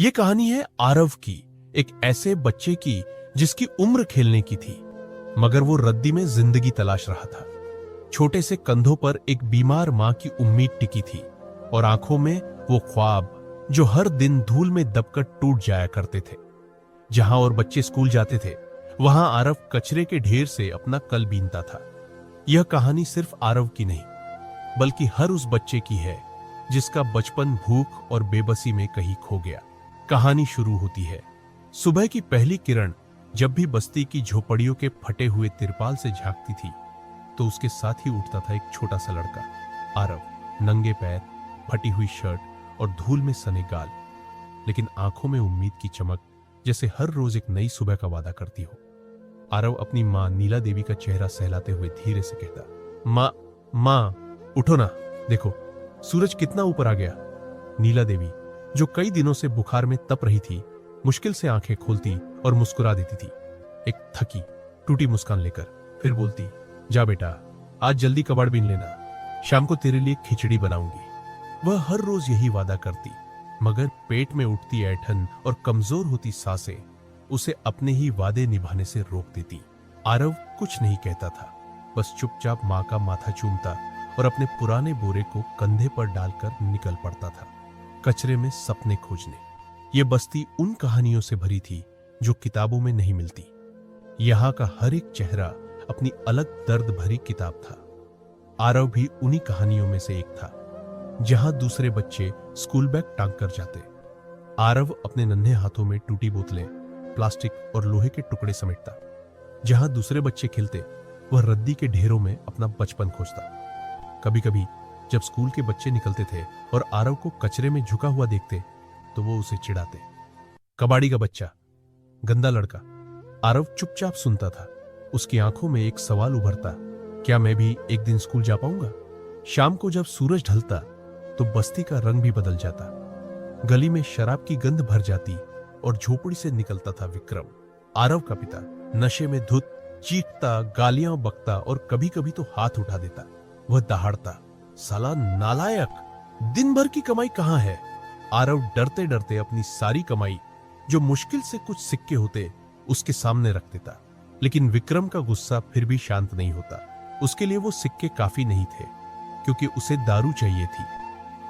ये कहानी है आरव की, एक ऐसे बच्चे की जिसकी उम्र खेलने की थी, मगर वो रद्दी में जिंदगी तलाश रहा था। छोटे से कंधों पर एक बीमार मां की उम्मीद टिकी थी और आंखों में वो ख्वाब जो हर दिन धूल में दबकर टूट जाया करते थे। जहां और बच्चे स्कूल जाते थे, वहां आरव कचरे के ढेर से अपना कल बीनता था। यह कहानी सिर्फ आरव की नहीं, बल्कि हर उस बच्चे की है जिसका बचपन भूख और बेबसी में कहीं खो गया। कहानी शुरू होती है सुबह की पहली किरण। जब भी बस्ती की झोपड़ियों के फटे हुए तिरपाल से झांकती थी, तो उसके साथ ही उठता था एक छोटा सा लड़का, आरव। नंगे पैर, फटी हुई शर्ट और धूल में सने गाल, लेकिन आंखों में उम्मीद की चमक, जैसे हर रोज एक नई सुबह का वादा करती हो। आरव अपनी मां नीला देवी का चेहरा सहलाते हुए धीरे से कहता, मां उठो ना, देखो सूरज कितना ऊपर आ गया। नीला देवी, जो कई दिनों से बुखार में तप रही थी, मुश्किल से आंखें खोलती और मुस्कुरा देती थी, एक थकी टूटी मुस्कान लेकर। फिर बोलती, जा बेटा, आज जल्दी कबाड़ बीन लेना, शाम को तेरे लिए खिचड़ी बनाऊंगी। वह हर रोज यही वादा करती, मगर पेट में उठती ऐंठन और कमजोर होती सांसें उसे अपने ही वादे निभाने से रोक देती। आरव कुछ नहीं कहता था, बस चुपचाप मां का माथा चूमता और अपने पुराने बोरे को कंधे पर डालकर निकल पड़ता था, कचरे में सपने खोजने। ये बस्ती उन कहानियों से भरी थी जो किताबों में नहीं मिलती। यहां का हर एक चेहरा अपनी अलग दर्द भरी किताब था। आरव भी उन्हीं कहानियों में से एक था। जहां दूसरे बच्चे स्कूल बैग टांग कर जाते, आरव अपने नन्हे हाथों में टूटी बोतलें, प्लास्टिक और लोहे के टुकड़े समेटता। जहां दूसरे बच्चे खेलते, वह रद्दी के ढेरों में अपना बचपन खोजता। कभी कभी जब स्कूल के बच्चे निकलते थे और आरव को कचरे में झुका हुआ देखते, तो वो उसे चिढ़ाते, कबाड़ी का बच्चा, गंदा लड़का। आरव चुपचाप सुनता था। उसकी आंखों में एक सवाल उभरता, क्या मैं भी एक दिन स्कूल जा पाऊंगा? शाम को जब सूरज ढलता, तो बस्ती का रंग भी बदल जाता। गली में शराब की गंध भर जाती और झोपड़ी से निकलता था विक्रम, आरव का पिता। नशे में धुत, चीखता, गालियां बकता और कभी कभी तो हाथ उठा देता। वह दहाड़ता, साला नालायक, दिन भर की कमाई कहां है? आरव डरते डरते अपनी सारी कमाई, जो मुश्किल से कुछ सिक्के होते, उसके सामने रख देता। लेकिन विक्रम का गुस्सा फिर भी शांत नहीं होता। उसके लिए वो सिक्के काफी नहीं थे, क्योंकि उसे दारू चाहिए थी,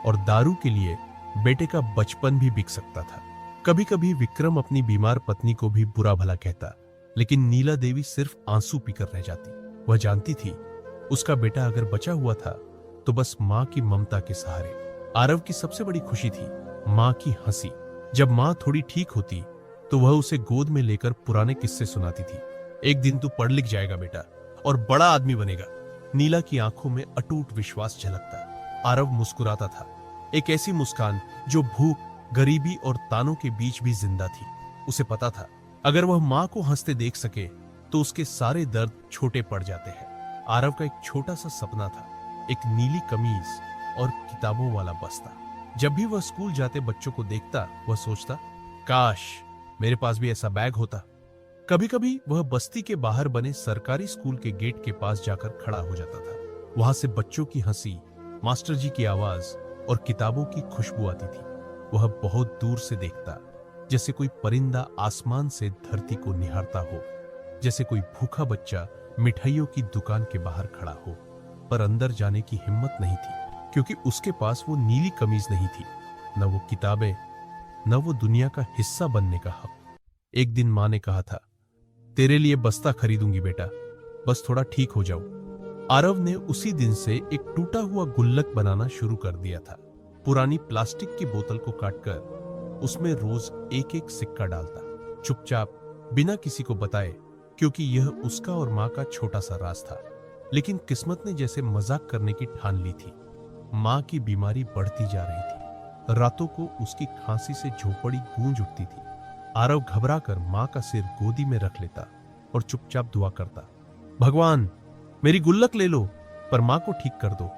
और दारू के लिए बेटे का बचपन भी बिक सकता था। कभी कभी विक्रम अपनी बीमार पत्नी को भी बुरा भला कहता, लेकिन नीला देवी सिर्फ आंसू पीकर रह जाती। वह जानती थी, उसका बेटा अगर बचा हुआ था तो बस मां की ममता के सहारे। आरव की सबसे बड़ी खुशी थी मां की हंसी। जब मां थोड़ी ठीक होती, तो वह उसे गोद में लेकर पुराने किस्से सुनाती थी। एक दिन तू पढ़ लिख जाएगा बेटा, और बड़ा आदमी बनेगा। नीला की आंखों में अटूट विश्वास झलकता। आरव मुस्कुराता था, एक ऐसी मुस्कान जो भूख, गरीबी और तानों के बीच भी जिंदा थी। उसे पता था, अगर वह मां को हंसते देख सके, तो उसके सारे दर्द छोटे पड़ जाते हैं। आरव का एक छोटा सा सपना था, एक नीली कमीज और किताबों वाला बस्ता। जब भी वह स्कूल जाते बच्चों को देखता, वह सोचता, काश मेरे पास भी ऐसा बैग होता। कभी कभी वह बस्ती के बाहर बने सरकारी स्कूल के गेट के पास जाकर खड़ा हो जाता था। वहां से बच्चों की हंसी, मास्टर जी की आवाज और किताबों की खुशबू आती थी। वह बहुत दूर से देखता, जैसे कोई परिंदा आसमान से धरती को निहारता हो, जैसे कोई भूखा बच्चा मिठाइयों की दुकान के बाहर खड़ा हो, पर अंदर जाने की हिम्मत नहीं थी, क्योंकि उसके पास वो नीली कमीज नहीं थी, न वो किताबें, न वो दुनिया का हिस्सा बनने का हक। एक दिन मां ने कहा था, तेरे लिए बस्ता खरीदूंगी बेटा, बस थोड़ा ठीक हो जाओ। आरव ने उसी दिन से एक टूटा हुआ गुल्लक बनाना शुरू कर दिया था। पुरानी प्लास्टिक की बोतल को काटकर उसमें रोज एक एक सिक्का डालता, चुपचाप, बिना किसी को बताए, क्योंकि यह उसका और मां का छोटा सा राज था। लेकिन किस्मत ने जैसे मजाक करने की ठान ली थी। मां की बीमारी बढ़ती जा रही थी। रातों को उसकी खांसी से झोपड़ी गूंज उठती थी। आरव घबराकर मां का सिर गोदी में रख लेता और चुपचाप दुआ करता, भगवान मेरी गुल्लक ले लो, पर मां को ठीक कर दो।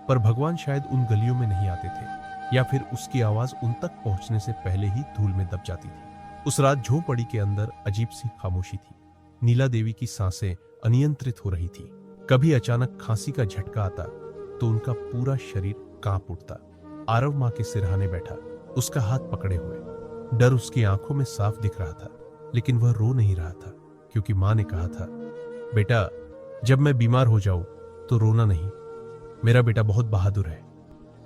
पर भगवान शायद उन गलियों में नहीं आते थे, या फिर उसकी आवाज उन तक पहुंचने से पहले ही धूल में दब जाती थी। उस रात झोपड़ी के अंदर अजीब सी खामोशी थी। नीला देवी की सांसें अनियंत्रित हो रही थी। कभी अचानक खांसी का झटका आता, तो उनका पूरा शरीर कांप उठता। आरव मां के सिरहाने बैठा, उसका हाथ पकड़े हुए। डर उसकी आंखों में साफ दिख रहा था, लेकिन वह रो नहीं रहा था, क्योंकि मां ने कहा था, बेटा जब मैं बीमार हो जाऊं तो रोना नहीं। मेरा बेटा बहुत बहादुर है।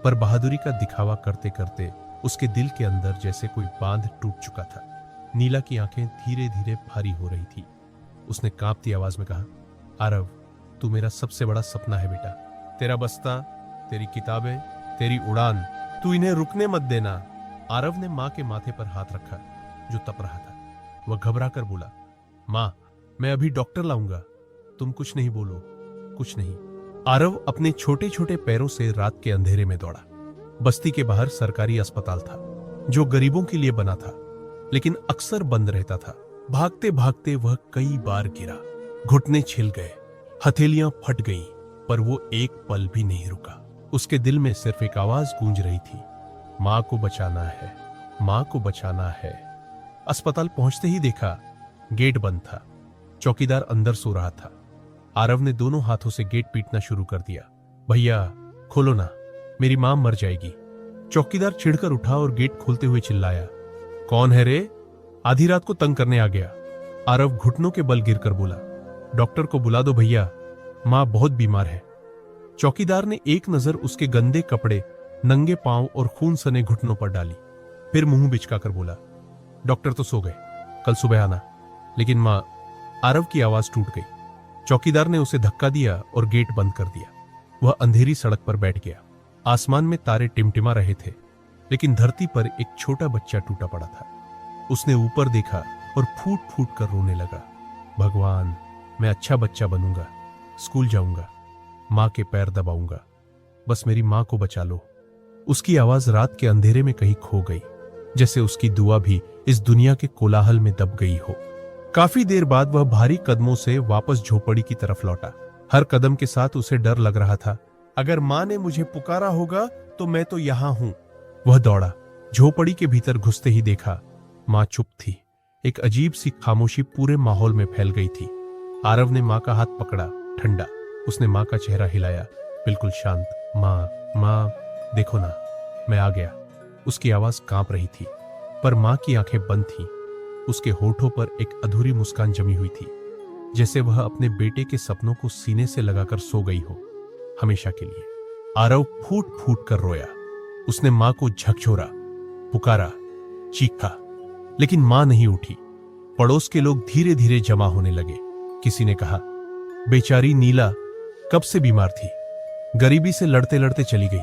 पर बहादुरी का दिखावा करते करते उसके दिल के अंदर जैसे कोई बांध टूट चुका था। नीला की आंखें धीरे धीरे भारी हो रही थी। उसने कांपती आवाज में कहा, आरव, तू मेरा सबसे बड़ा सपना है बेटा। तेरा बस्ता, तेरी किताबें, तेरी उड़ान, तू इन्हें रुकने मत देना। आरव ने मां के माथे पर हाथ रखा जो तप रहा था। वह घबरा कर बोला, मां, मैं अभी डॉक्टर लाऊंगा, तुम कुछ नहीं बोलो, कुछ नहीं। आरव अपने छोटे छोटे पैरों से रात के अंधेरे में दौड़ा। बस्ती के बाहर सरकारी अस्पताल था, जो गरीबों के लिए बना था, लेकिन अक्सर बंद रहता था। भागते भागते वह कई बार गिरा, घुटने छिल गए, हथेलियां फट गईं, पर वो एक पल भी नहीं रुका। उसके दिल में सिर्फ एक आवाज गूंज रही थी, मां को बचाना है, मां को बचाना है। अस्पताल पहुंचते ही देखा गेट बंद था। चौकीदार अंदर सो रहा था। आरव ने दोनों हाथों से गेट पीटना शुरू कर दिया। भैया खोलो ना, मेरी मां मर जाएगी। चौकीदार चिढ़कर उठा और गेट खोलते हुए चिल्लाया, कौन है रे? आधी रात को तंग करने आ गया। आरव घुटनों के बल गिरकर बोला, डॉक्टर को बुला दो भैया, मां बहुत बीमार है। चौकीदार ने एक नजर उसके गंदे कपड़े, नंगे पांव और खून सने घुटनों पर डाली, फिर मुंह बिचकाकर बोला, डॉक्टर तो सो गए, कल सुबह आना। लेकिन मां, आरव की आवाज टूट गई। चौकीदार ने उसे धक्का दिया और गेट बंद कर दिया। वह अंधेरी सड़क पर बैठ गया। आसमान में तारे टिमटिमा रहे थे, लेकिन धरती पर एक छोटा बच्चा टूटा पड़ा था। उसने ऊपर देखा और फूट फूट कर रोने लगा, भगवान, मैं अच्छा बच्चा बनूंगा, स्कूल जाऊंगा, मां के पैर दबाऊंगा, बस मेरी मां को बचा लो। उसकी आवाज रात के अंधेरे में कहीं खो गई, जैसे उसकी दुआ भी इस दुनिया के कोलाहल में दब गई हो। काफी देर बाद वह भारी कदमों से वापस झोपड़ी की तरफ लौटा। हर कदम के साथ उसे डर लग रहा था, अगर मां ने मुझे पुकारा होगा तो मैं तो यहां हूं। वह दौड़ा। झोपड़ी के भीतर घुसते ही देखा मां चुप थी। एक अजीब सी खामोशी पूरे माहौल में फैल गई थी। आरव ने मां का हाथ पकड़ा, ठंडा। उसने मां का चेहरा हिलाया, बिल्कुल शांत। मां, मां, देखो ना, मैं आ गया। उसकी आवाज कांप रही थी, पर मां की आंखें बंद थीं। उसके होठों पर एक अधूरी मुस्कान जमी हुई थी, जैसे वह अपने बेटे के सपनों को सीने से लगाकर सो गई हो, हमेशा के लिए। आरव फूट फूट कर रोया। उसने मां को झकझोरा, पुकारा, चीखा, लेकिन मां नहीं उठी। पड़ोस के लोग धीरे धीरे जमा होने लगे। किसी ने कहा, बेचारी नीला कब से बीमार थी, गरीबी से लड़ते लड़ते चली गई।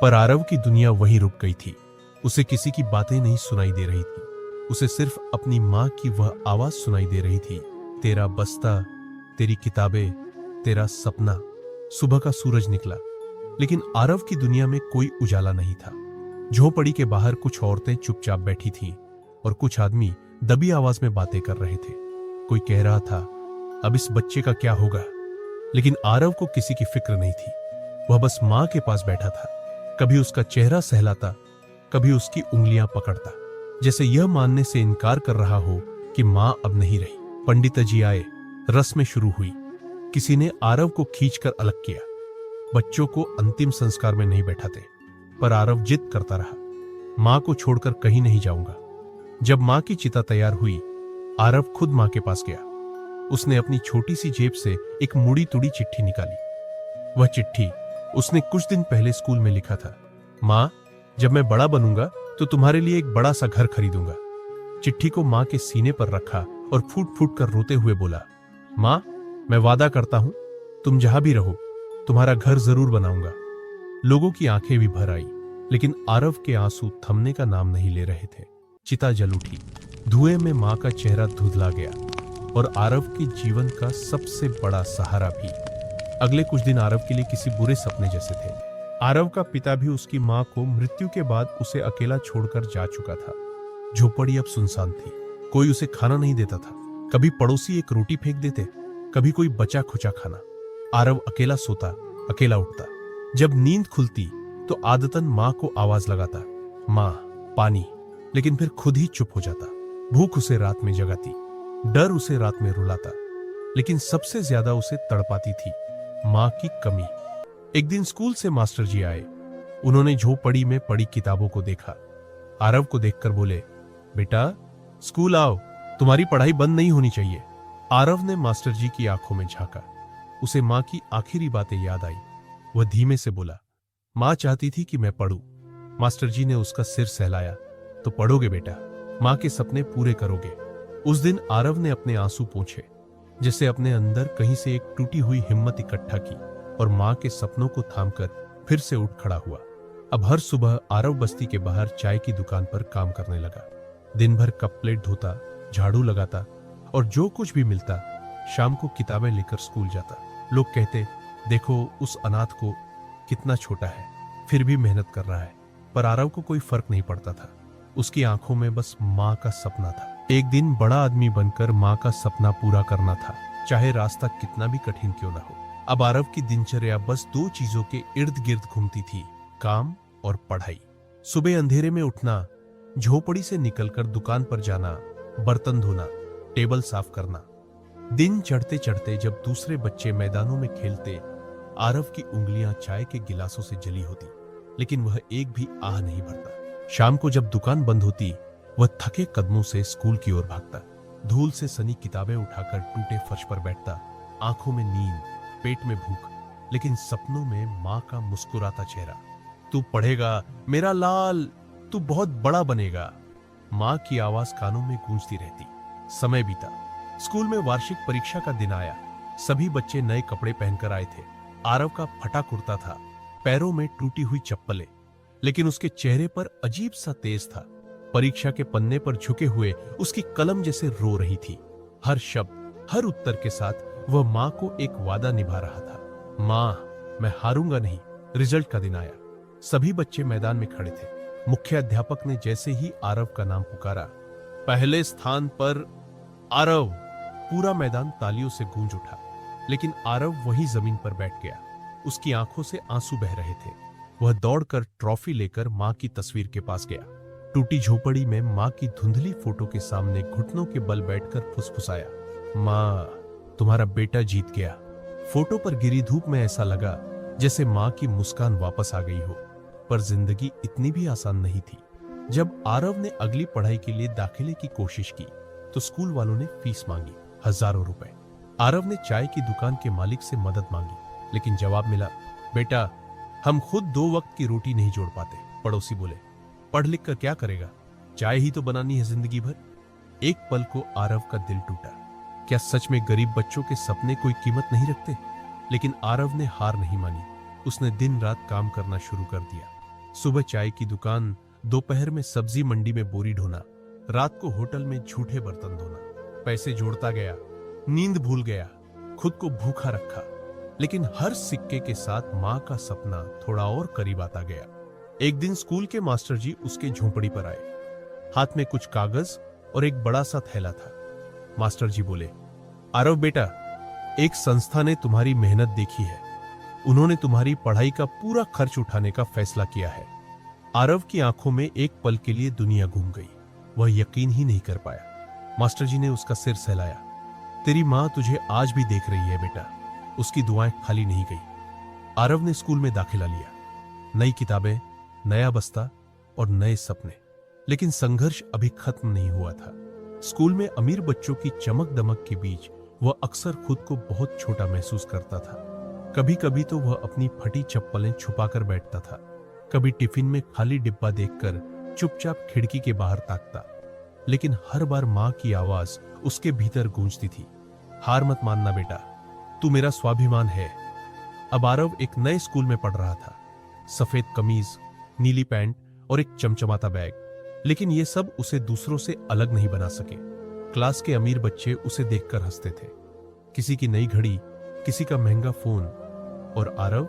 पर आरव की दुनिया वहीं रुक गई थी। उसे किसी की बातें नहीं सुनाई दे रही थी, उसे सिर्फ अपनी मां की वह आवाज सुनाई दे रही थी, तेरा बस्ता, तेरी किताबें, तेरा सपना। सुबह का सूरज निकला, लेकिन आरव की दुनिया में कोई उजाला नहीं था। झोपड़ी के बाहर कुछ औरतें चुपचाप बैठी थीं और कुछ आदमी दबी आवाज में बातें कर रहे थे। कोई कह रहा था, अब इस बच्चे का क्या होगा? लेकिन आरव को किसी की फिक्र नहीं थी। वह बस मां के पास बैठा था। कभी उसका चेहरा सहलाता, कभी उसकी उंगलियां पकड़ता, जैसे यह मानने से इनकार कर रहा हो कि मां अब नहीं रही। पंडित जी आए, रस्में शुरू हुई। किसी ने आरव को खींचकर अलग किया। बच्चों को अंतिम संस्कार में नहीं बैठाते, पर आरव जिद करता रहा, मां को छोड़कर कहीं नहीं जाऊंगा। जब मां की चिता तैयार हुई, आरव खुद मां के पास गया। उसने अपनी छोटी सी जेब से एक मुड़ी तुड़ी चिट्ठी निकाली। वह चिट्ठी उसने कुछ दिन पहले स्कूल में लिखा था, मां, जब मैं बड़ा बनूंगा तो तुम्हारे लिए एक बड़ा सा घर खरीदूंगा। चिट्ठी को मां के सीने पर रखा और फूट फूट कर रोते हुए बोला, मां, मैं वादा करता हूं, तुम जहां भी रहो तुम्हारा घर जरूर बनाऊंगा। लोगों की आंखें भी भर आई, लेकिन आरव के आंसू थमने का नाम नहीं ले रहे थे। चिता जल उठी। धुएं में मां का चेहरा धुंधला गया और आरव के जीवन का सबसे बड़ा सहारा भी। अगले कुछ दिन आरव के लिए किसी बुरे सपने जैसे थे। आरव का पिता भी उसकी मां को मृत्यु के बाद उसे अकेला छोड़कर जा चुका था। झोपड़ी अब सुनसान थी। कोई उसे खाना नहीं देता था। कभी पड़ोसी एक रोटी फेंक देते, कभी कोई बचा खुचा खाना। आरव अकेला सोता, अकेला उठता। जब नींद खुलती तो आदतन मां को आवाज लगाता, मां, पानी, लेकिन फिर खुद ही चुप हो जाता। भूख उसे रात में जगाती, डर उसे रात में रुलाता, लेकिन सबसे ज्यादा उसे तड़पाती थी मां की कमी। एक दिन स्कूल से मास्टर जी आए। उन्होंने झोपड़ी में पड़ी किताबों को देखा। आरव को देखकर बोले, बेटा स्कूल आओ, तुम्हारी पढ़ाई बंद नहीं होनी चाहिए। आरव ने मास्टर जी की आंखों में झांका। उसे मां की आखिरी बातें याद आई। वह धीमे से बोला, मां चाहती थी कि मैं पढ़ूं। मास्टर जी ने उसका सिर सहलाया। तो पढ़ोगे बेटा, मां के सपने पूरे करोगे। उस दिन आरव ने अपने आंसू पोंछे, जैसे अपने अंदर कहीं से एक टूटी हुई हिम्मत इकट्ठा की और मां के सपनों को थामकर फिर से उठ खड़ा हुआ। अब हर सुबह आरव बस्ती के बाहर चाय की दुकान पर काम करने लगा। दिन भर कप प्लेट धोता, झाड़ू लगाता और जो कुछ भी मिलता शाम को किताबें लेकर स्कूल जाता। लोग कहते, देखो उस अनाथ को, कितना छोटा है फिर भी मेहनत कर रहा है। पर आरव को कोई फर्क नहीं पड़ता था। उसकी आंखों में बस मां का सपना था। एक दिन बड़ा आदमी बनकर मां का सपना पूरा करना था, चाहे रास्ता कितना भी कठिन क्यों ना हो। अब आरव की दिनचर्या बस दो चीजों के इर्द गिर्द घूमती थी, काम और पढ़ाई। सुबह अंधेरे में उठना, झोपड़ी से निकलकर दुकान पर जाना, बर्तन धोना, टेबल साफ करना। दिन चढ़ते चढ़ते जब दूसरे बच्चे मैदानों में खेलते, आरव की उंगलियां चाय के गिलासों से जली होती, लेकिन वह एक भी आह नहीं भरता। शाम को जब दुकान बंद होती, वह थके कदमों से स्कूल की ओर भागता। धूल से सनी किताबें उठाकर टूटे फर्श पर बैठता। आंखों में नींद, पेट में भूख, लेकिन सपनों में मां का मुस्कुराता चेहरा। तू पढ़ेगा मेरा लाल, तू बहुत बड़ा बनेगा। मां की आवाज कानों में गूंजती रहती। समय बीता। स्कूल में वार्षिक परीक्षा का दिन आया। सभी बच्चे नए कपड़े पहनकर आए थे। आरव का फटा कुर्ता था, पैरों में टूटी हुई चप्पलें, लेकिन उसके चेहरे पर अजीब सा तेज था। परीक्षा के पन्ने पर झुके हुए उसकी कलम जैसे रो रही थी। हर शब्द, हर उत्तर के साथ वह मां को एक वादा निभा रहा था। मां, मैं हारूंगा नहीं। रिजल्ट का दिन आया। सभी बच्चे मैदान में खड़े थे। मुख्य अध्यापक ने जैसे ही आरव का नाम पुकारा, पहले स्थान पर आरव। पूरा मैदान तालियों से गूंज उठा, लेकिन आरव वहीं जमीन पर बैठ गया। उसकी आंखों से आंसू बह रहे थे। वह दौड़कर ट्रॉफी लेकर मां की तस्वीर के पास गया। टूटी झोपड़ी में मां की धुंधली फोटो के सामने घुटनों के बल बैठकर फुसफुसाया, मां, तुम्हारा बेटा जीत गया। फोटो पर गिरी धूप में ऐसा लगा जैसे मां की मुस्कान वापस आ गई हो। पर जिंदगी इतनी भी आसान नहीं थी। जब आरव ने अगली पढ़ाई के लिए दाखिले की कोशिश की, तो स्कूल वालों ने फीस मांगी, हजारों रुपए। आरव ने चाय की दुकान के मालिक से मदद मांगी, लेकिन जवाब मिला, बेटा हम खुद 2 वक्त की रोटी नहीं जोड़ पाते। पड़ोसी बोले, पढ़ लिख कर क्या करेगा, चाय ही तो बनानी है जिंदगी भर। एक पल को आरव का दिल टूटा। क्या सच में गरीब बच्चों के सपने कोई कीमत नहीं रखते? लेकिन आरव ने हार नहीं मानी। उसने दिन रात काम करना शुरू कर दिया। सुबह चाय की दुकान, दोपहर में सब्जी मंडी में बोरी ढोना, रात को होटल में झूठे बर्तन धोना। पैसे जोड़ता गया, नींद भूल गया, खुद को भूखा रखा, लेकिन हर सिक्के के साथ मां का सपना थोड़ा और करीब आता गया। एक दिन स्कूल के मास्टर जी उसके झोंपड़ी पर आए। हाथ में कुछ कागज और एक बड़ा सा थैला था। मास्टर जी बोले, आरव बेटा, एक संस्था ने तुम्हारी मेहनत देखी है। उन्होंने तुम्हारी पढ़ाई का पूरा खर्च उठाने का फैसला किया है। आरव की आंखों में एक पल के लिए दुनिया घूम गई। वह यकीन ही नहीं कर पाया। मास्टर जी ने उसका सिर सहलाया। तेरी मां तुझे आज भी देख रही है बेटा। उसकी दुआएं खाली नहीं गई। आरव ने स्कूल में दाखिला लिया। नई किताबें, नया बस्ता और नए सपने। लेकिन संघर्ष अभी खत्म नहीं हुआ था। स्कूल में अमीर बच्चों की चमक दमक के बीच वह अक्सर खुद को बहुत छोटा महसूस करता था। कभी कभी तो वह अपनी फटी चप्पलें छुपाकर बैठता था। कभी टिफिन में खाली डिब्बा देखकर चुपचाप खिड़की के बाहर ताकता। लेकिन हर बार मां की आवाज उसके भीतर गूंजती थी, हार मत मानना बेटा, तू मेरा स्वाभिमान है। अब आरव एक नए स्कूल में पढ़ रहा था। सफेद कमीज, नीली पैंट और एक चमचमाता बैग। लेकिन ये सब उसे दूसरों से अलग नहीं बना सके। क्लास के अमीर बच्चे उसे देखकर हंसते थे। किसी की नई घड़ी, किसी का महंगा फोन, और आरव,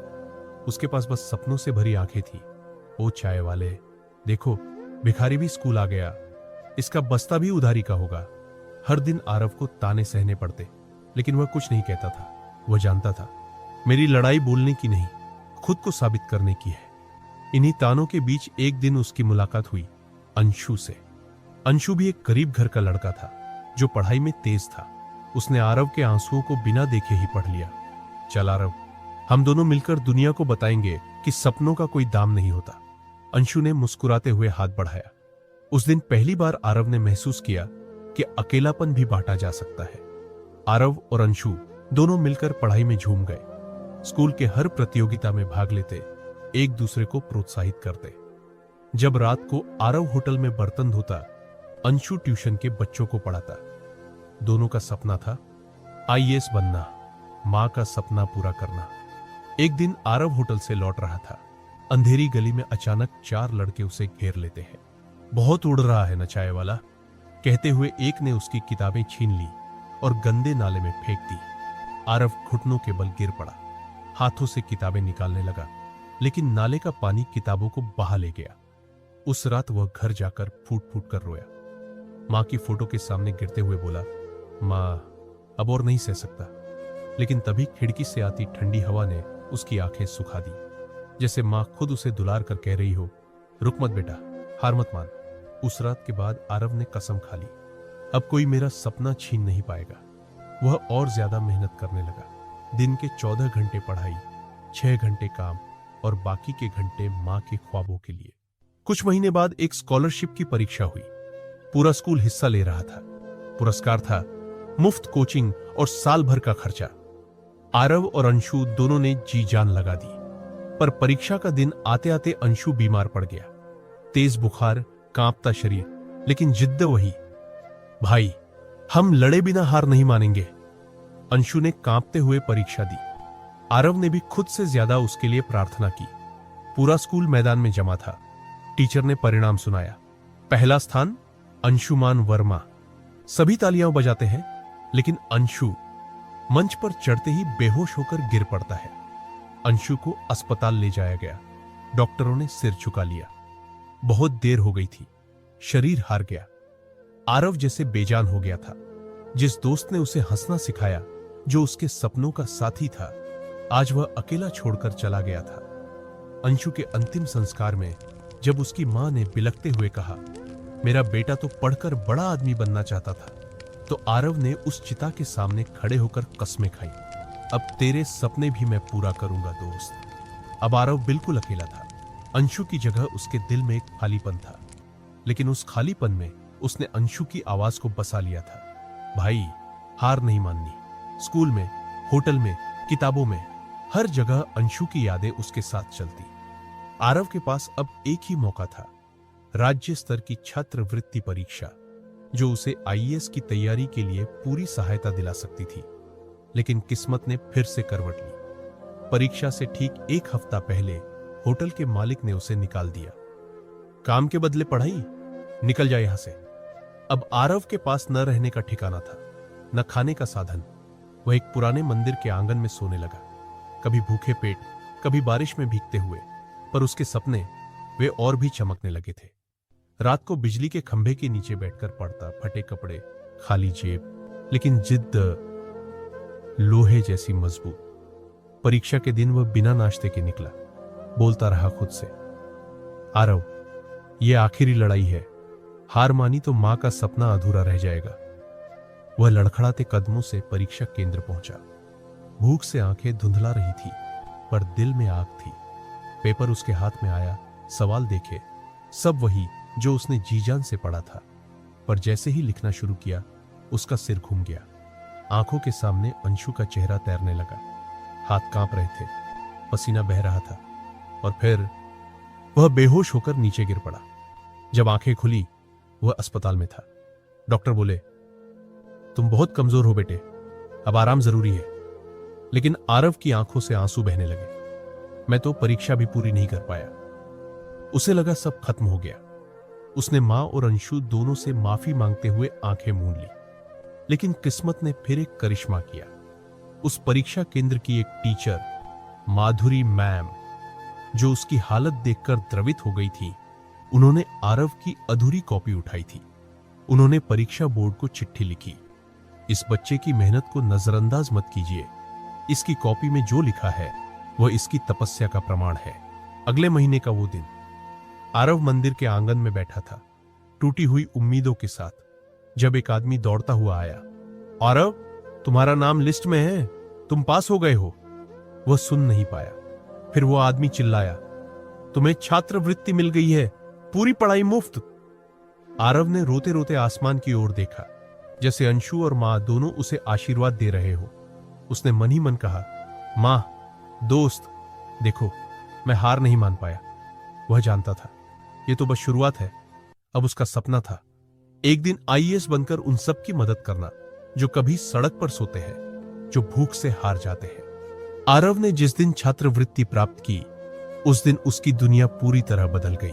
उसके पास बस सपनों से भरी आंखें थी। ओ चाय वाले, देखो भिखारी भी स्कूल आ गया, इसका बस्ता भी उधारी का होगा। हर दिन आरव को ताने सहने पड़ते, लेकिन वह कुछ नहीं कहता था। वह जानता था, मेरी लड़ाई बोलने की नहीं, खुद को साबित करने की है। इन्हीं तानों के बीच एक दिन उसकी मुलाकात हुई अंशु से। अंशु भी एक गरीब घर का लड़का था, जो पढ़ाई में तेज था। उसने आरव के आंसुओं को बिना देखे ही पढ़ लिया। चल आरव, हम दोनों मिलकर दुनिया को बताएंगे कि सपनों का कोई दाम नहीं होता। अंशु ने मुस्कुराते हुए हाथ बढ़ाया। उस दिन पहली बार आरव ने महसूस किया कि अकेलापन भी बांटा जा सकता है। आरव और अंशु दोनों मिलकर पढ़ाई में झूम गए। स्कूल के हर प्रतियोगिता में भाग लेते, एक दूसरे को प्रोत्साहित करते। जब रात को आरव होटल में बर्तन धोता, अंशु ट्यूशन के बच्चों को पढ़ाता। दोनों का सपना था आईएएस बनना, मां का सपना पूरा करना। एक दिन आरव होटल से लौट रहा था। अंधेरी गली में अचानक 4 लड़के उसे घेर लेते हैं। बहुत उड़ रहा है न चाय वाला, कहते हुए एक ने उसकी किताबें छीन ली और गंदे नाले में फेंक दी। आरव घुटनों के बल गिर पड़ा, हाथों से किताबें निकालने लगा, लेकिन नाले का पानी किताबों को बहा ले गया। उस रात वह घर जाकर फूट फूट कर रोया। मां की फोटो के सामने गिरते हुए बोला, मां अब और नहीं सह सकता। लेकिन तभी खिड़की से आती ठंडी हवा ने उसकी आंखें सुखा दी, जैसे मां खुद उसे दुलार कर कह रही हो, रुक मत बेटा, हार मत मान। उस रात के बाद आरव ने कसम खा ली, अब कोई मेरा सपना छीन नहीं पाएगा। वह और ज्यादा मेहनत करने लगा। दिन के 14 घंटे पढ़ाई, 6 घंटे काम और बाकी के घंटे मां के ख्वाबों के लिए। कुछ महीने बाद एक स्कॉलरशिप की परीक्षा हुई। पूरा स्कूल हिस्सा ले रहा था। पुरस्कार था मुफ्त कोचिंग और साल भर का खर्चा। आरव और अंशु दोनों ने जी जान लगा दी। पर परीक्षा का दिन आते आते अंशु बीमार पड़ गया। तेज बुखार, कांपता शरीर, लेकिन जिद्द वही, भाई हम लड़े बिना हार नहीं मानेंगे। अंशु ने कांपते हुए परीक्षा दी। आरव ने भी खुद से ज्यादा उसके लिए प्रार्थना की। पूरा स्कूल मैदान में जमा था। टीचर ने परिणाम सुनाया। पहला स्थान अंशुमान वर्मा। सभी तालियां बजाते हैं, लेकिन अंशु मंच पर चढ़ते ही बेहोश होकर गिर पड़ता है। अंशु को अस्पताल ले जाया गया। डॉक्टरों ने सिर झुका लिया। बहुत देर हो गई थी, शरीर हार गया। आरव जैसे बेजान हो गया था। जिस दोस्त ने उसे हंसना सिखाया, जो उसके सपनों का साथी था, आज वह अकेला छोड़कर चला गया था। अंशु के अंतिम संस्कार में जब उसकी मां ने बिलखते हुए कहा, मेरा बेटा तो पढ़कर बड़ा आदमी बनना चाहता था, तो आरव ने उस चिता के सामने खड़े होकर कस्में खाई, अब तेरे सपने भी मैं पूरा करूंगा दोस्त। अब आरव बिल्कुल अकेला था। अंशु की जगह उसके दिल में एक खालीपन था, लेकिन उस खालीपन में उसने अंशु की आवाज को बसा लिया था। भाई हार नहीं माननी। स्कूल में, होटल में, किताबों में, हर जगह अंशु की यादें उसके साथ चलती। आरव के पास अब एक ही मौका था, राज्य स्तर की छात्रवृत्ति परीक्षा, जो उसे आईएएस की तैयारी के लिए पूरी सहायता दिला सकती थी। लेकिन किस्मत ने फिर से करवट ली। परीक्षा से ठीक 1 हफ्ता पहले होटल के मालिक ने उसे निकाल दिया। काम के बदले पढ़ाई, निकल जा यहां से। अब आरव के पास न रहने का ठिकाना था, न खाने का साधन। वह एक पुराने मंदिर के आंगन में सोने लगा, कभी भूखे पेट, कभी बारिश में भीगते हुए। पर उसके सपने वे और भी चमकने लगे थे। रात को बिजली के खंभे के नीचे बैठकर पढ़ता, फटे कपड़े, खाली जेब, लेकिन जिद्द लोहे जैसी मजबूत। परीक्षा के दिन वह बिना नाश्ते के निकला। बोलता रहा खुद से, आरव यह आखिरी लड़ाई है, हार मानी तो मां का सपना अधूरा रह जाएगा। वह लड़खड़ाते कदमों से परीक्षा केंद्र पहुंचा। भूख से आंखें धुंधला रही थी, पर दिल में आग थी। पेपर उसके हाथ में आया, सवाल देखे, सब वही जो उसने जीजान से पढ़ा था। पर जैसे ही लिखना शुरू किया, उसका सिर घूम गया। आंखों के सामने अंशु का चेहरा तैरने लगा। हाथ कांप रहे थे, पसीना बह रहा था, और फिर वह बेहोश होकर नीचे गिर पड़ा। जब आंखें खुली, वह अस्पताल में था। डॉक्टर बोले, तुम बहुत कमजोर हो बेटे, अब आराम जरूरी है। लेकिन आरव की आंखों से आंसू बहने लगे। मैं तो परीक्षा भी पूरी नहीं कर पाया। उसे लगा सब खत्म हो गया। उसने मां और अंशु दोनों से माफी मांगते हुए आंखें मूंद ली। लेकिन किस्मत ने फिर एक करिश्मा किया। उस परीक्षा केंद्र की एक टीचर, माधुरी मैम, जो उसकी हालत देखकर द्रवित हो गई थी, उन्होंने आरव की अधूरी कॉपी उठाई थी। उन्होंने परीक्षा बोर्ड को चिट्ठी लिखी, इस बच्चे की मेहनत को नजरअंदाज मत कीजिए। इसकी कॉपी में जो लिखा है वह इसकी तपस्या का प्रमाण है। अगले महीने का वो दिन, आरव मंदिर के आंगन में बैठा था, टूटी हुई उम्मीदों के साथ, जब एक आदमी दौड़ता हुआ आया। आरव, तुम्हारा नाम लिस्ट में है, तुम पास हो गए हो। वह सुन नहीं पाया। फिर वो आदमी चिल्लाया, तुम्हें छात्रवृत्ति मिल गई है, पूरी पढ़ाई मुफ्त। आरव ने रोते रोते आसमान की ओर देखा, जैसे अंशु और मां दोनों उसे आशीर्वाद दे रहे हो। उसने मन ही मन कहा, मां, दोस्त, देखो, मैं हार नहीं मान पाया। वह जानता था ये तो बस शुरुआत है। अब उसका सपना था एक दिन आईएएस बनकर उन सब की मदद करना जो कभी सड़क पर सोते हैं, जो भूख से हार जाते हैं। आरव ने जिस दिन छात्रवृत्ति प्राप्त की, उस दिन उसकी दुनिया पूरी तरह बदल गई।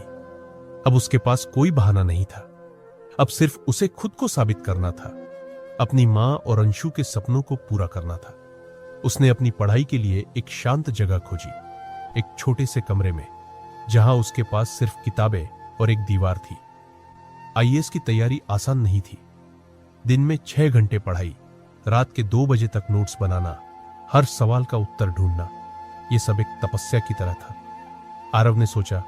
अब उसके पास कोई बहाना नहीं था। अब सिर्फ उसे खुद को साबित करना था, अपनी मां और अंशु के सपनों को पूरा करना था। उसने अपनी पढ़ाई के लिए एक शांत जगह खोजी, एक छोटे से कमरे में, जहां उसके पास सिर्फ किताबें और एक दीवार थी। आईएएस की तैयारी आसान नहीं थी। दिन में 6 घंटे पढ़ाई, रात के 2 बजे तक नोट्स बनाना, हर सवाल का उत्तर ढूंढना, यह सब एक तपस्या की तरह था। आरव ने सोचा,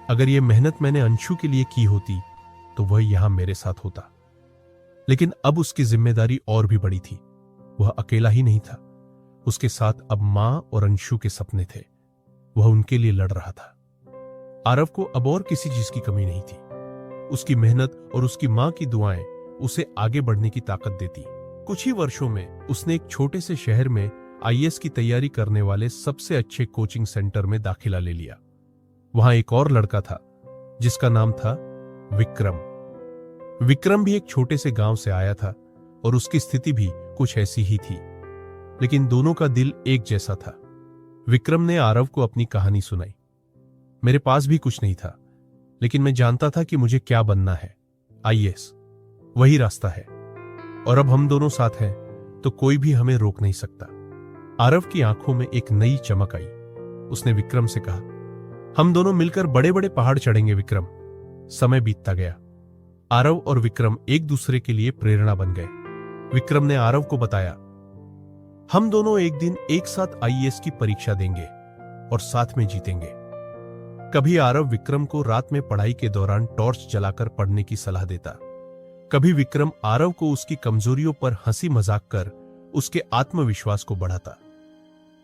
अगर यह मेहनत मैंने अंशु के लिए की होती तो वह यहां मेरे साथ होता। लेकिन अब उसकी जिम्मेदारी और भी बड़ी थी। वह अकेला ही नहीं था, उसके साथ अब मां और अंशु के सपने थे। वह उनके लिए लड़ रहा था। आरव को अब और किसी चीज की कमी नहीं थी। उसकी मेहनत और उसकी मां की दुआएं उसे आगे बढ़ने की ताकत देती। कुछ ही वर्षों में उसने एक छोटे से शहर में आईएएस की तैयारी करने वाले सबसे अच्छे कोचिंग सेंटर में दाखिला ले लिया। वहां एक और लड़का था जिसका नाम था विक्रम। विक्रम भी एक छोटे से गांव से आया था और उसकी स्थिति भी कुछ ऐसी ही थी, लेकिन दोनों का दिल एक जैसा था। विक्रम ने आरव को अपनी कहानी सुनाई। मेरे पास भी कुछ नहीं था, लेकिन मैं जानता था कि मुझे क्या बनना है। आईएएस वही रास्ता है, और अब हम दोनों साथ हैं तो कोई भी हमें रोक नहीं सकता। आरव की आंखों में एक नई चमक आई। उसने विक्रम से कहा, हम दोनों मिलकर बड़े बड़े पहाड़ चढ़ेंगे विक्रम। समय बीतता गया। आरव और विक्रम एक दूसरे के लिए प्रेरणा बन गए। विक्रम ने आरव को बताया, हम दोनों एक दिन एक साथ आईएएस की परीक्षा देंगे और साथ में जीतेंगे। कभी आरव विक्रम को रात में पढ़ाई के दौरान टॉर्च जलाकर पढ़ने की सलाह देता। कभी विक्रम आरव को उसकी कमजोरियों पर हंसी मजाक कर उसके आत्मविश्वास को बढ़ाता।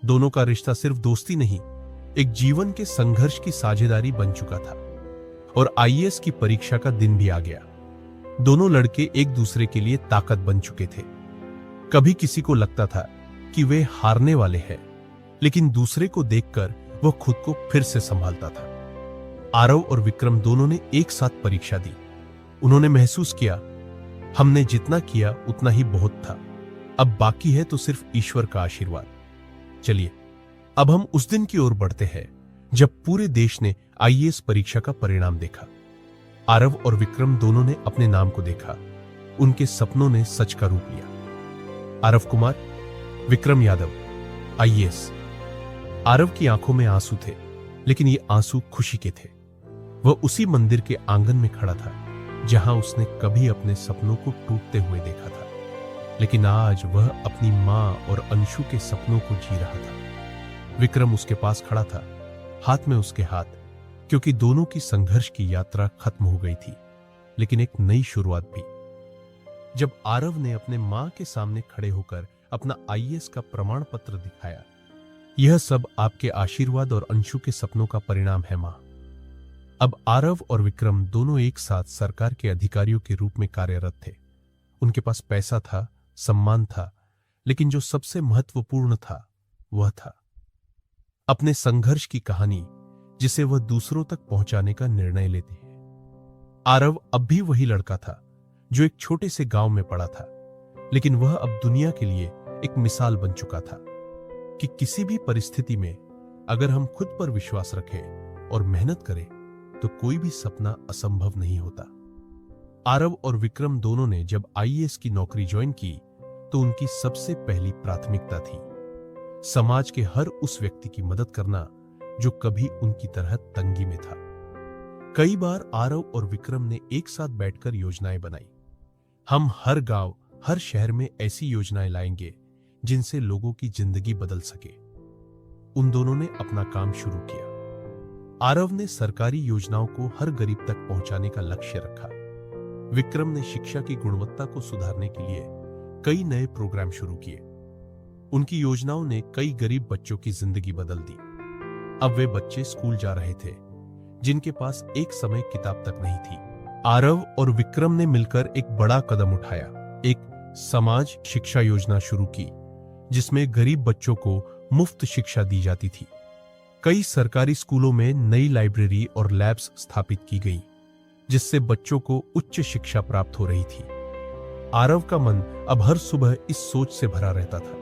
दोनों का रिश्ता सिर्फ दोस्ती नहीं, एक जीवन के संघर्ष की साझेदारी बन चुका था। और आईएएस की परीक्षा का दिन भी आ गया। दोनों लड़के एक दूसरे के लिए ताकत बन चुके थे। कभी किसी को लगता था कि वे हारने वाले हैं, लेकिन दूसरे को देखकर वह खुद को फिर से संभालता था। आरव और विक्रम दोनों ने एक साथ परीक्षा दी। उन्होंने महसूस किया, हमने जितना किया उतना ही बहुत था, अब बाकी है तो सिर्फ ईश्वर का आशीर्वाद। चलिए अब हम उस दिन की ओर बढ़ते हैं जब पूरे देश ने आईएएस परीक्षा का परिणाम देखा। आरव और विक्रम दोनों ने अपने नाम को देखा। उनके सपनों ने सच का रूप लिया। आरव कुमार, विक्रम यादव, आईएएस। आरव की आंखों में आंसू थे, लेकिन ये आंसू खुशी के थे। वह उसी मंदिर के आंगन में खड़ा था जहां उसने कभी अपने सपनों को टूटते हुए देखा था, लेकिन आज वह अपनी मां और अंशु के सपनों को जी रहा था। विक्रम उसके पास खड़ा था, हाथ में उसके हाथ, क्योंकि दोनों की संघर्ष की यात्रा खत्म हो गई थी, लेकिन एक नई शुरुआत भी। जब आरव ने अपने मां के सामने खड़े होकर अपना आईएएस का प्रमाण पत्र दिखाया, यह सब आपके आशीर्वाद और अंशु के सपनों का परिणाम है मां। अब आरव और विक्रम दोनों एक साथ सरकार के अधिकारियों के रूप में कार्यरत थे। उनके पास पैसा था, सम्मान था, लेकिन जो सबसे महत्वपूर्ण था वह था अपने संघर्ष की कहानी, जिसे वह दूसरों तक पहुंचाने का निर्णय लेते हैं। आरव अब भी वही लड़का था जो एक छोटे से गांव में पड़ा था, लेकिन वह अब दुनिया के लिए एक मिसाल बन चुका था कि किसी भी परिस्थिति में अगर हम खुद पर विश्वास रखें और मेहनत करें तो कोई भी सपना असंभव नहीं होता। आरव और विक्रम दोनों ने जब आईएएस की नौकरी ज्वाइन की तो उनकी सबसे पहली प्राथमिकता थी समाज के हर उस व्यक्ति की मदद करना जो कभी उनकी तरह तंगी में था। कई बार आरव और विक्रम ने एक साथ बैठकर योजनाएं बनाई। हम हर गांव, हर शहर में ऐसी योजनाएं लाएंगे जिनसे लोगों की जिंदगी बदल सके। उन दोनों ने अपना काम शुरू किया। आरव ने सरकारी योजनाओं को हर गरीब तक पहुंचाने का लक्ष्य रखा। विक्रम ने शिक्षा की गुणवत्ता को सुधारने के लिए कई नए प्रोग्राम शुरू किए। उनकी योजनाओं ने कई गरीब बच्चों की जिंदगी बदल दी। अब वे बच्चे स्कूल जा रहे थे जिनके पास एक समय किताब तक नहीं थी। आरव और विक्रम ने मिलकर एक बड़ा कदम उठाया। एक समाज शिक्षा योजना शुरू की जिसमें गरीब बच्चों को मुफ्त शिक्षा दी जाती थी। कई सरकारी स्कूलों में नई लाइब्रेरी और लैब्स स्थापित की गई जिससे बच्चों को उच्च शिक्षा प्राप्त हो रही थी। आरव का मन अब हर सुबह इस सोच से भरा रहता था,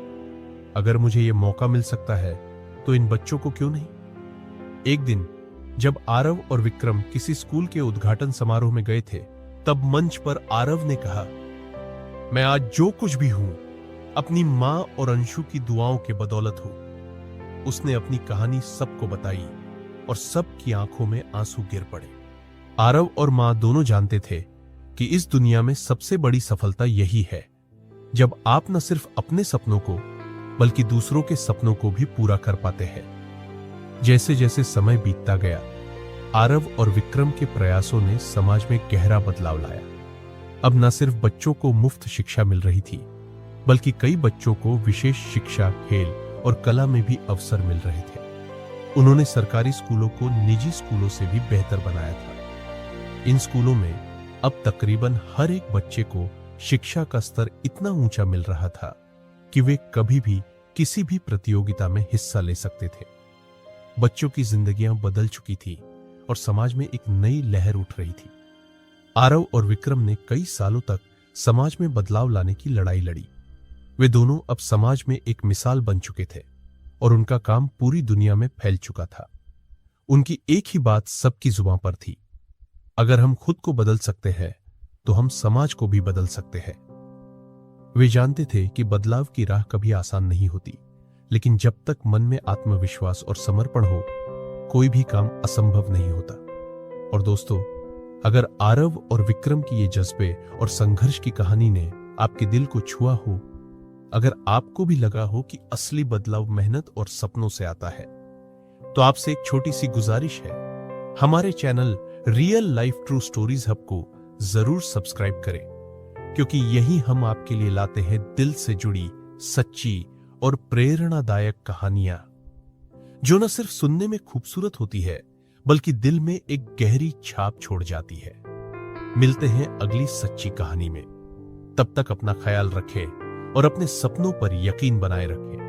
अगर मुझे यह मौका मिल सकता है तो इन बच्चों को क्यों नहीं। एक दिन जब आरव और विक्रम किसी स्कूल के उद्घाटन समारोह में गए थे, तब मंच पर आरव ने कहा, मैं आज जो कुछ भी हूं अपनी मां और अंशु की दुआओं के बदौलत हूं। उसने अपनी कहानी सबको बताई और सबकी आंखों में आंसू गिर पड़े। आरव और मां दोनों जानते थे कि इस दुनिया में सबसे बड़ी सफलता यही है जब आप न सिर्फ अपने सपनों को बल्कि दूसरों के सपनों को भी पूरा कर पाते हैं। जैसे जैसे समय बीतता गया, आरव और विक्रम के प्रयासों ने समाज में गहरा बदलाव लाया। अब न सिर्फ बच्चों को मुफ्त शिक्षा मिल रही थी, बल्कि कई बच्चों को विशेष शिक्षा, खेल और कला में भी अवसर मिल रहे थे। उन्होंने सरकारी स्कूलों को निजी स्कूलों से भी बेहतर बनाया था। इन स्कूलों में अब तकरीबन हर एक बच्चे को शिक्षा का स्तर इतना ऊंचा मिल रहा था कि वे कभी भी किसी भी प्रतियोगिता में हिस्सा ले सकते थे। बच्चों की जिंदगियां बदल चुकी थी और समाज में एक नई लहर उठ रही थी। आरव और विक्रम ने कई सालों तक समाज में बदलाव लाने की लड़ाई लड़ी। वे दोनों अब समाज में एक मिसाल बन चुके थे और उनका काम पूरी दुनिया में फैल चुका था। उनकी एक ही बात सबकी जुबान पर थी, अगर हम खुद को बदल सकते हैं तो हम समाज को भी बदल सकते हैं। वे जानते थे कि बदलाव की राह कभी आसान नहीं होती, लेकिन जब तक मन में आत्मविश्वास और समर्पण हो, कोई भी काम असंभव नहीं होता। और दोस्तों, अगर आरव और विक्रम की ये जज्बे और संघर्ष की कहानी ने आपके दिल को छुआ हो, अगर आपको भी लगा हो कि असली बदलाव मेहनत और सपनों से आता है, तो आपसे एक छोटी सी गुजारिश है, हमारे channel real life true stories hub को जरूर सब्सक्राइब करें, क्योंकि यही हम आपके लिए लाते हैं दिल से जुड़ी, सच्ची और प्रेरणादायक कहानियां, जो न सिर्फ सुनने में खूबसूरत होती है बल्कि दिल में एक गहरी छाप छोड़ जाती है। मिलते हैं अगली सच्ची कहानी में। तब तक अपना ख्याल रखें और अपने सपनों पर यकीन बनाए रखें।